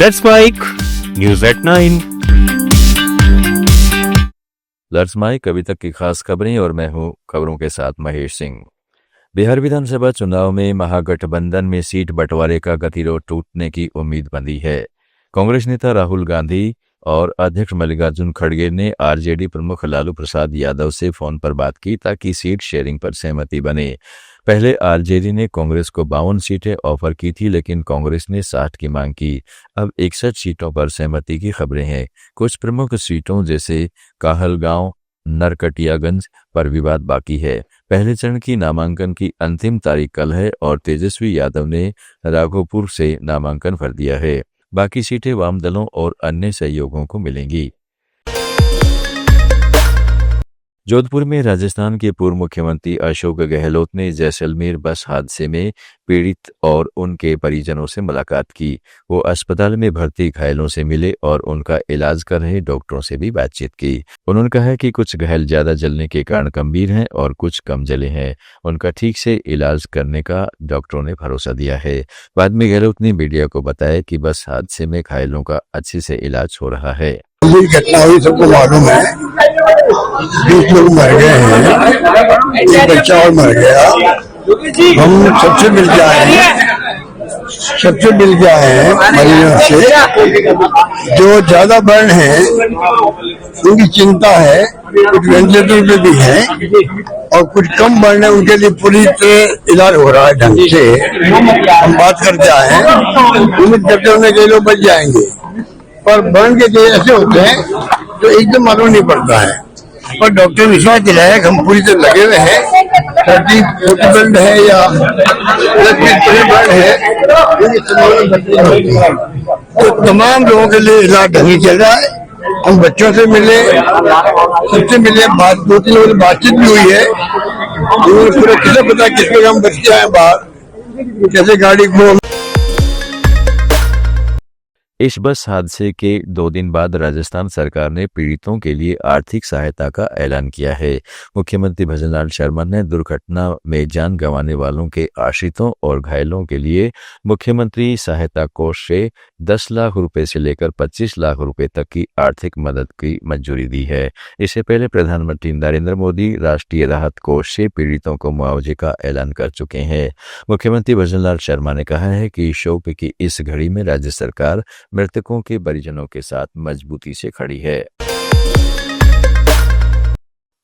That's Mike. News at 9. Let's Mike अभी तक की खास खबरें और मैं हूं खबरों के साथ महेश सिंह। बिहार विधानसभा चुनाव में महागठबंधन में सीट बंटवारे का गतिरोध टूटने की उम्मीद बंधी है। कांग्रेस नेता राहुल गांधी और अध्यक्ष मल्लिकार्जुन खड़गे ने आरजेडी प्रमुख लालू प्रसाद यादव से फोन पर बात की ताकि सीट शेयरिंग पर सहमति बने। पहले आरजेडी ने कांग्रेस को 52 सीटें ऑफर की थी, लेकिन कांग्रेस ने 60 की मांग की। अब 61 सीटों पर सहमति की खबरें हैं। कुछ प्रमुख सीटों जैसे काहलगांव, नरकटियागंज पर विवाद बाकी है। पहले चरण की नामांकन की अंतिम तारीख कल है और तेजस्वी यादव ने राघोपुर से नामांकन भर दिया है। बाकी सीटें वाम दलों और अन्य सहयोगों को मिलेंगी। जोधपुर में राजस्थान के पूर्व मुख्यमंत्री अशोक गहलोत ने जैसलमेर बस हादसे में पीड़ित और उनके परिजनों से मुलाकात की। वो अस्पताल में भर्ती घायलों से मिले और उनका इलाज कर रहे डॉक्टरों से भी बातचीत की। उन्होंने कहा कि कुछ घायल ज्यादा जलने के कारण गंभीर हैं और कुछ कम जले हैं। उनका ठीक से इलाज करने का डॉक्टरों ने भरोसा दिया है। बाद में गहलोत ने मीडिया को बताया कि बस हादसे में घायलों का अच्छे से इलाज हो रहा है। घटना हुई सबको मालूम है। 20 लोग मर गए हैं, एक बच्चा और मर गया। हम सबसे मिल के आए हैं मरीजों से। जो ज्यादा बर्न है उनकी चिंता है, कुछ वेंटिलेटर पे भी है और कुछ कम बर्न है, उनके लिए पूरी तरह इलाज हो रहा है ढंग से। हम बात करते आए हैं, उम्मीद करते होने के लोग बच जाएंगे, पर बर्न के केस ऐसे होते हैं जो एकदम मालूम नहीं पड़ता है। पर डॉक्टर ने विश्वास दिलाया कि हम पूरी तरह लगे हुए हैं। 30-40 बेड है या 10-20 बेड है, तो तमाम लोगों के लिए इलाज ढंग से चल रहा है। हम बच्चों से मिले, सबसे मिले, 2-3 लोगों से बातचीत भी हुई है। उन्होंने पूरा किसे पता किसके हम बच के आए बाहर, कैसे गाड़ी को। इस बस हादसे के 2 दिन बाद राजस्थान सरकार ने पीड़ितों के लिए आर्थिक सहायता का ऐलान किया है। मुख्यमंत्री भजनलाल शर्मा ने दुर्घटना में जान गंवाने वालों के आश्रितों और घायलों के लिए मुख्यमंत्री सहायता कोष से 10 लाख रुपए से लेकर 25 लाख रुपए तक की आर्थिक मदद की मंजूरी दी है। इससे पहले प्रधानमंत्री नरेंद्र मोदी राष्ट्रीय राहत कोष से पीड़ितों को मुआवजे का ऐलान कर चुके हैं। मुख्यमंत्री भजनलाल शर्मा ने कहा है कि शोक की इस घड़ी में राज्य सरकार मृतकों के परिजनों के साथ मजबूती से खड़ी है।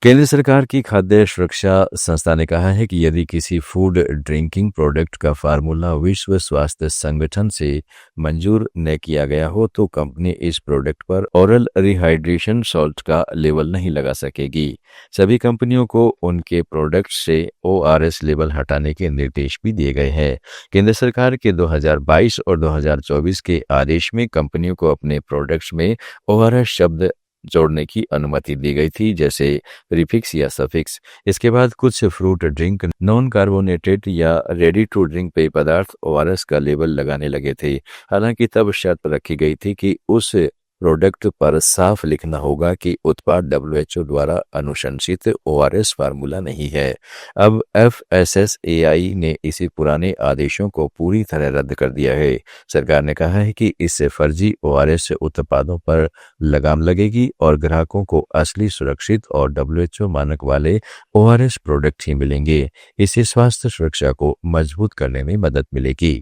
केंद्र सरकार की खाद्य सुरक्षा संस्था ने कहा है कि यदि किसी फूड ड्रिंकिंग प्रोडक्ट का फार्मूला विश्व स्वास्थ्य संगठन से मंजूर न किया गया हो तो कंपनी इस प्रोडक्ट पर ओरल रिहाइड्रेशन सॉल्ट का लेबल नहीं लगा सकेगी। सभी कंपनियों को उनके प्रोडक्ट से ORS लेबल हटाने के निर्देश भी दिए गए हैं। केंद्र सरकार के 2022 और 2024 के आदेश में कंपनियों को अपने प्रोडक्ट्स में ORS शब्द जोड़ने की अनुमति दी गई थी, जैसे प्रीफिक्स या सफिक्स। इसके बाद कुछ फ्रूट ड्रिंक, नॉन कार्बोनेटेड या रेडी टू ड्रिंक पेय पदार्थ ORS का लेबल लगाने लगे थे। हालांकि तब शर्त रखी गई थी कि उस प्रोडक्ट पर साफ लिखना होगा कि उत्पाद WHO द्वारा अनुशंसित ORS फार्मूला नहीं है। अब FSSAI ने इसी पुराने आदेशों को पूरी तरह रद्द कर दिया है। सरकार ने कहा है कि इससे फर्जी ORS उत्पादों पर लगाम लगेगी और ग्राहकों को असली, सुरक्षित और WHO मानक वाले ORS प्रोडक्ट ही मिलेंगे। इससे स्वास्थ्य सुरक्षा को मजबूत करने में मदद मिलेगी।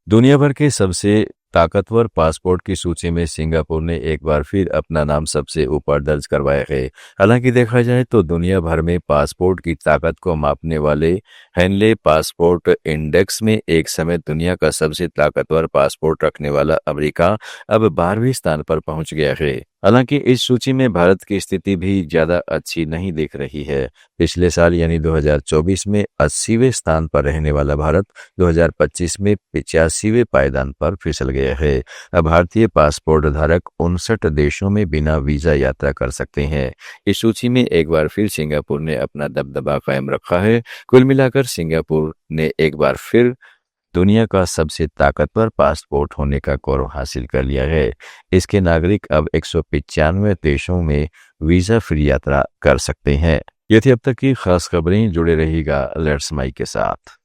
दुनिया भर के सबसे ताकतवर पासपोर्ट की सूची में सिंगापुर ने एक बार फिर अपना नाम सबसे ऊपर दर्ज करवाया है। हालांकि देखा जाए तो दुनिया भर में पासपोर्ट की ताकत को मापने वाले हेनले पासपोर्ट इंडेक्स में एक समय दुनिया का सबसे ताकतवर पासपोर्ट रखने वाला अमेरिका अब 12वें स्थान पर पहुंच गया है। हालांकि इस सूची में भारत की स्थिति भी ज्यादा अच्छी नहीं दिख रही है। पिछले साल यानी 2024 में 80वें स्थान पर रहने वाला भारत 2025 में 85वें पायदान पर फिसल गया है। अब भारतीय पासपोर्ट धारक 59 देशों में बिना वीजा यात्रा कर सकते हैं। इस सूची में एक बार फिर सिंगापुर ने अपना दबदबा कायम रखा है। कुल मिलाकर सिंगापुर ने एक बार फिर दुनिया का सबसे ताकतवर पासपोर्ट होने का गौरव हासिल कर लिया है। इसके नागरिक अब 195 देशों में वीजा फ्री यात्रा कर सकते हैं। ये थी अब तक की खास खबरें। जुड़े रहिएगा लेट्स माइक के साथ।